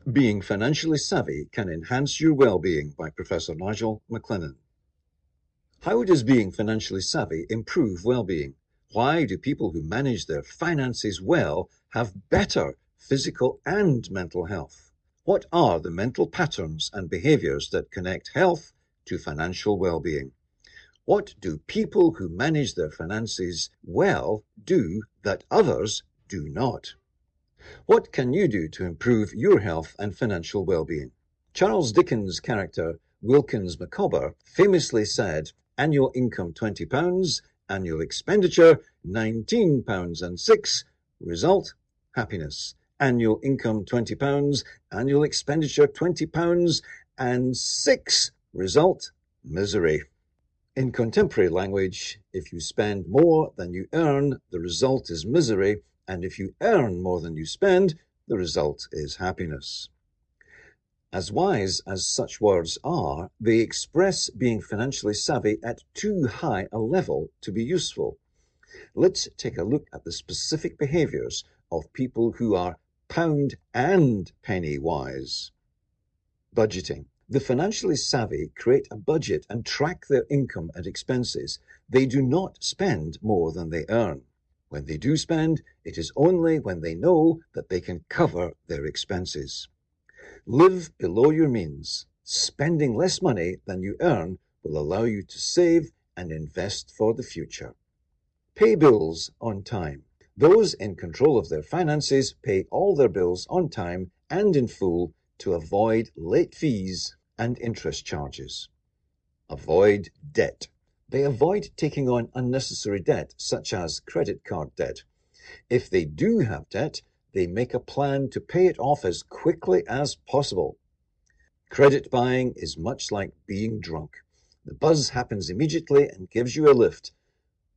Being Financially Savvy Can Enhance Your Well-Being by Professor Nigel MacLennan. How does being financially savvy improve well-being? Why do people who manage their finances well have better physical and mental health? What are the mental patterns and behaviors that connect health to financial well-being? What do people who manage their finances well do that others do not? What can you do to improve your health and financial well-being? Charles Dickens' character Wilkins Micawber famously said, "Annual income £20, annual expenditure £19.06, result happiness. Annual income £20, annual expenditure £20.06, result misery." In contemporary language, if you spend more than you earn, the result is misery, and if you earn more than you spend, the result is happiness. As wise as such words are, they express being financially savvy at too high a level to be useful. Let's take a look at the specific behaviors of people who are pound and penny wise. Budgeting. The financially savvy create a budget and track their income and expenses. They do not spend more than they earn. When they do spend, it is only when they know that they can cover their expenses. Live below your means. Spending less money than you earn will allow you to save and invest for the future. Pay bills on time. Those in control of their finances pay all their bills on time and in full to avoid late fees and interest charges. Avoid debt. They avoid taking on unnecessary debt, such as credit card debt. If they do have debt, they make a plan to pay it off as quickly as possible. Credit buying is much like being drunk. The buzz happens immediately and gives you a lift.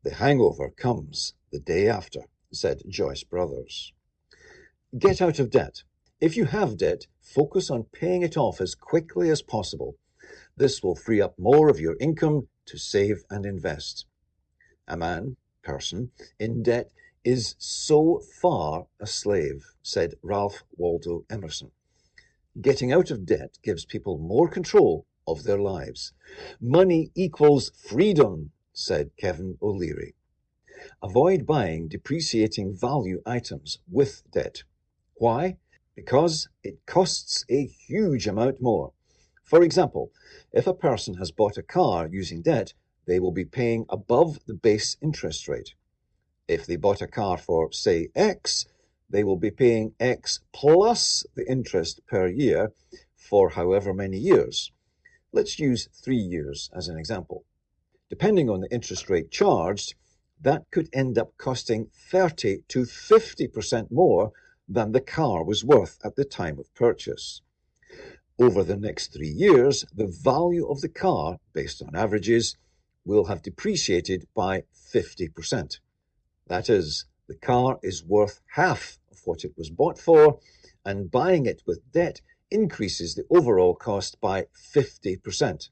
The hangover comes the day after, said Joyce Brothers. Get out of debt. If you have debt, focus on paying it off as quickly as possible. This will free up more of your income to save and invest. A person, in debt is so far a slave, said Ralph Waldo Emerson. Getting out of debt gives people more control of their lives. Money equals freedom, said Kevin O'Leary. Avoid buying depreciating value items with debt. Why? Because it costs a huge amount more. For example, if a person has bought a car using debt, they will be paying above the base interest rate. If they bought a car for, say, X, they will be paying X plus the interest per year for however many years. Let's use 3 years as an example. Depending on the interest rate charged, that could end up costing 30 to 50% more than the car was worth at the time of purchase. Over the next 3 years, the value of the car, based on averages, will have depreciated by 50%. That is, the car is worth half of what it was bought for, and buying it with debt increases the overall cost by 50%.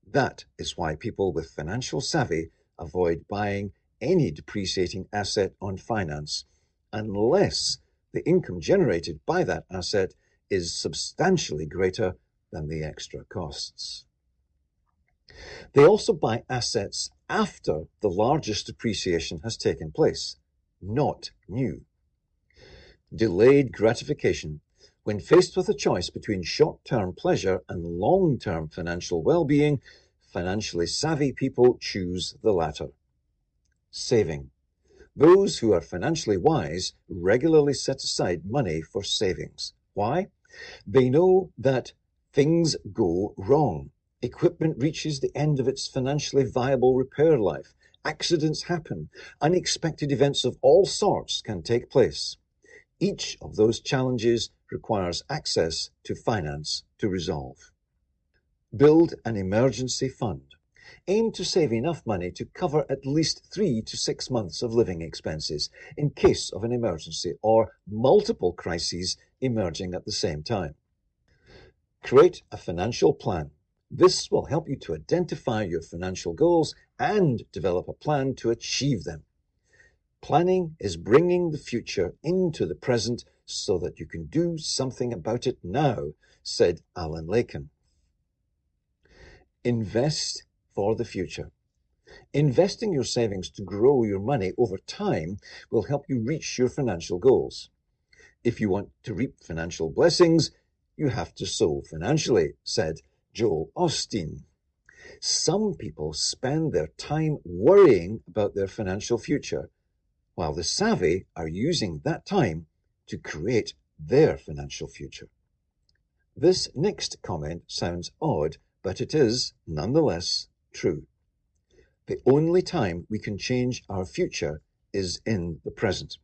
That is why people with financial savvy avoid buying any depreciating asset on finance, unless the income generated by that asset is substantially greater than the extra costs. They also buy assets after the largest depreciation has taken place, not new. Delayed gratification. When faced with a choice between short-term pleasure and long-term financial well-being, financially savvy people choose the latter. Saving. Those who are financially wise regularly set aside money for savings. Why? They know that things go wrong. Equipment reaches the end of its financially viable repair life. Accidents happen. Unexpected events of all sorts can take place. Each of those challenges requires access to finance to resolve. Build an emergency fund. Aim to save enough money to cover at least 3 to 6 months of living expenses in case of an emergency or multiple crises emerging at the same time. Create a financial plan. This will help you to identify your financial goals and develop a plan to achieve them. Planning is bringing the future into the present so that you can do something about it now, said Alan Lakin. Invest for the future. Investing your savings to grow your money over time will help you reach your financial goals. If you want to reap financial blessings, you have to sow financially, said Joel Osteen. Some people spend their time worrying about their financial future, while the savvy are using that time to create their financial future. This next comment sounds odd, but it is, nonetheless, true. The only time we can change our future is in the present.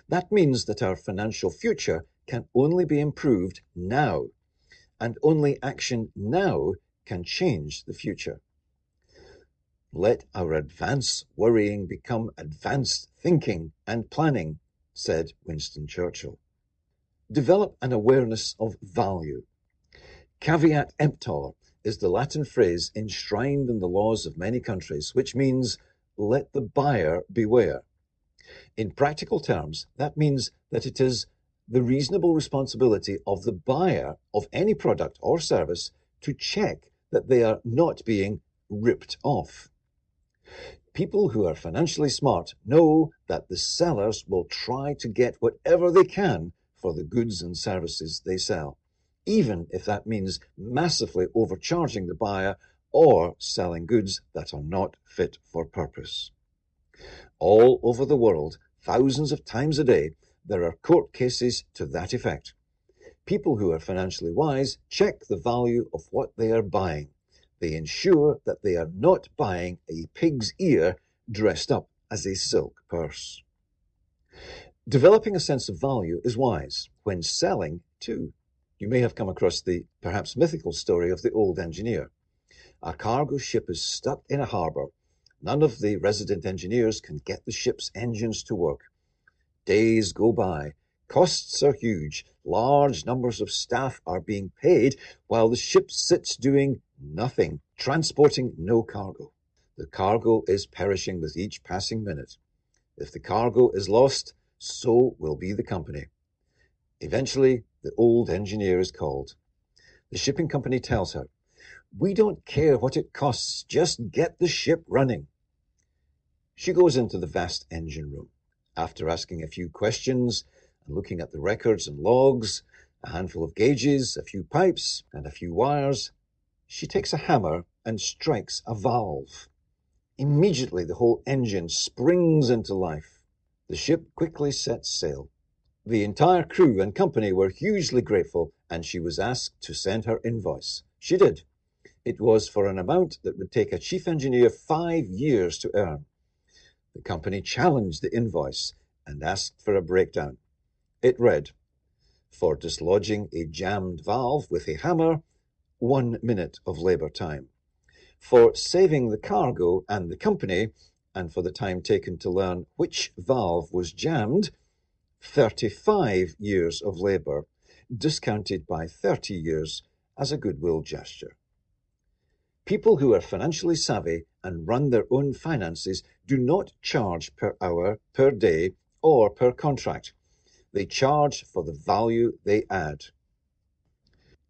That means that our financial future can only be improved now, and only action now can change the future. Let our advanced worrying become advanced thinking and planning, said Winston Churchill. Develop an awareness of value. Caveat emptor is the Latin phrase enshrined in the laws of many countries, which means let the buyer beware. In practical terms, that means that it is the reasonable responsibility of the buyer of any product or service to check that they are not being ripped off. People who are financially smart know that the sellers will try to get whatever they can for the goods and services they sell, even if that means massively overcharging the buyer or selling goods that are not fit for purpose. All over the world, thousands of times a day, there are court cases to that effect. People who are financially wise check the value of what they are buying. They ensure that they are not buying a pig's ear dressed up as a silk purse. Developing a sense of value is wise when selling too. You may have come across the perhaps mythical story of the old engineer. A cargo ship is stuck in a harbour. None of the resident engineers can get the ship's engines to work. Days go by. Costs are huge. Large numbers of staff are being paid while the ship sits doing nothing, transporting no cargo. The cargo is perishing with each passing minute. If the cargo is lost, so will be the company. Eventually, the old engineer is called. The shipping company tells her, "We don't care what it costs, just get the ship running." She goes into the vast engine room. After asking a few questions and looking at the records and logs, a handful of gauges, a few pipes, and a few wires, she takes a hammer and strikes a valve. Immediately, the whole engine springs into life. The ship quickly sets sail. The entire crew and company were hugely grateful, and she was asked to send her invoice. She did. It was for an amount that would take a chief engineer 5 years to earn. The company challenged the invoice and asked for a breakdown. It read, "For dislodging a jammed valve with a hammer, 1 minute of labour time. For saving the cargo and the company, and for the time taken to learn which valve was jammed, 35 years of labour, discounted by 30 years as a goodwill gesture." People who are financially savvy and run their own finances do not charge per hour, per day, or per contract. They charge for the value they add.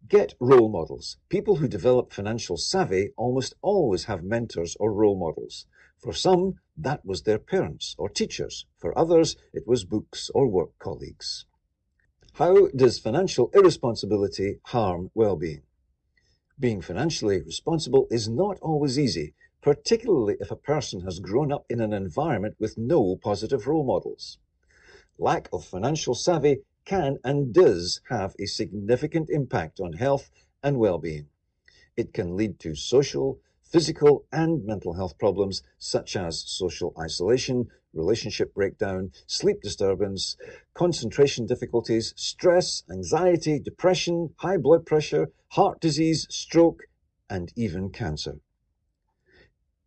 Get role models. People who develop financial savvy almost always have mentors or role models. For some, that was their parents or teachers. For others, it was books or work colleagues. How does financial irresponsibility harm well-being? Being financially responsible is not always easy, particularly if a person has grown up in an environment with no positive role models. Lack of financial savvy can and does have a significant impact on health and well-being. It can lead to social, physical, and mental health problems such as social isolation, relationship breakdown, sleep disturbance, concentration difficulties, stress, anxiety, depression, high blood pressure, heart disease, stroke, and even cancer.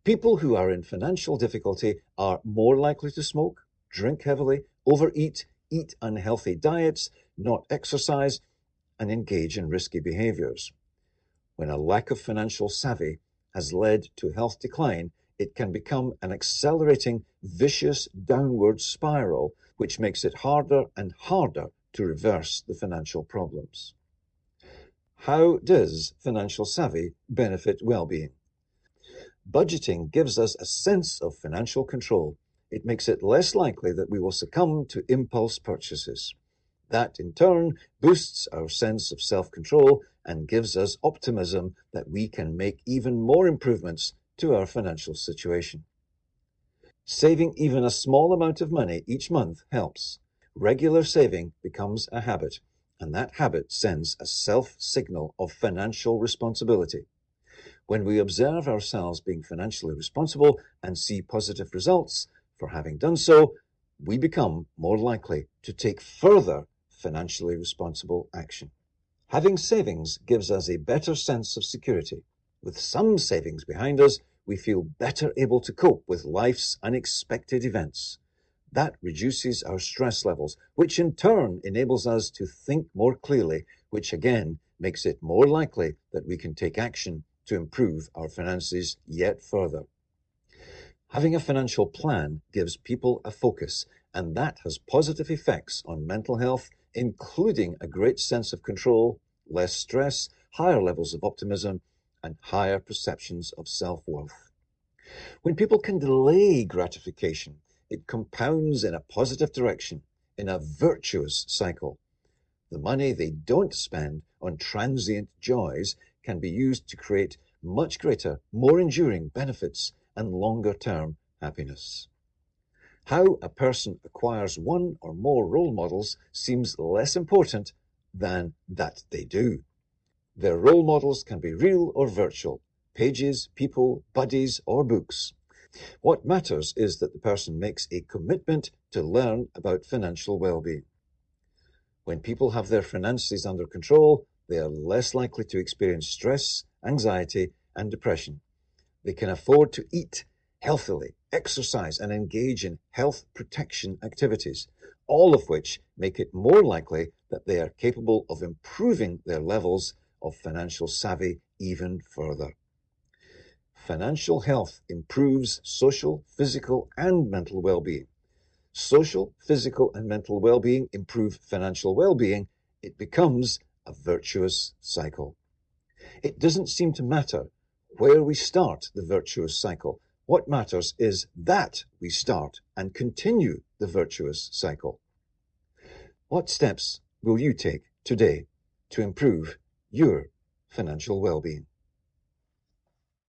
People who are in financial difficulty are more likely to smoke, drink heavily, overeat, eat unhealthy diets, not exercise, and engage in risky behaviors. When a lack of financial savvy has led to health decline, it can become an accelerating, vicious downward spiral, which makes it harder and harder to reverse the financial problems. How does financial savvy benefit well-being? Budgeting gives us a sense of financial control. It makes it less likely that we will succumb to impulse purchases. That, in turn, boosts our sense of self-control and gives us optimism that we can make even more improvements to our financial situation. Saving even a small amount of money each month helps. Regular saving becomes a habit, and that habit sends a self-signal of financial responsibility. When we observe ourselves being financially responsible and see positive results for having done so, we become more likely to take further financially responsible action. Having savings gives us a better sense of security. With some savings behind us, we feel better able to cope with life's unexpected events. That reduces our stress levels, which in turn enables us to think more clearly, which again makes it more likely that we can take action to improve our finances yet further. Having a financial plan gives people a focus, and that has positive effects on mental health, including a great sense of control, less stress, higher levels of optimism, and higher perceptions of self-worth. When people can delay gratification, it compounds in a positive direction, in a virtuous cycle. The money they don't spend on transient joys can be used to create much greater, more enduring benefits and longer-term happiness. How a person acquires one or more role models seems less important than that they do. Their role models can be real or virtual, pages, people, buddies, or books. What matters is that the person makes a commitment to learn about financial well-being. When people have their finances under control, they are less likely to experience stress, anxiety, and depression. They can afford to eat healthily, exercise, and engage in health protection activities, all of which make it more likely that they are capable of improving their levels of financial savvy even further. Financial health improves social, physical, and mental well-being. Social, physical, and mental well-being improve financial well-being. It becomes a virtuous cycle. It doesn't seem to matter where we start the virtuous cycle. What matters is that we start and continue the virtuous cycle. What steps will you take today to improve your financial well-being?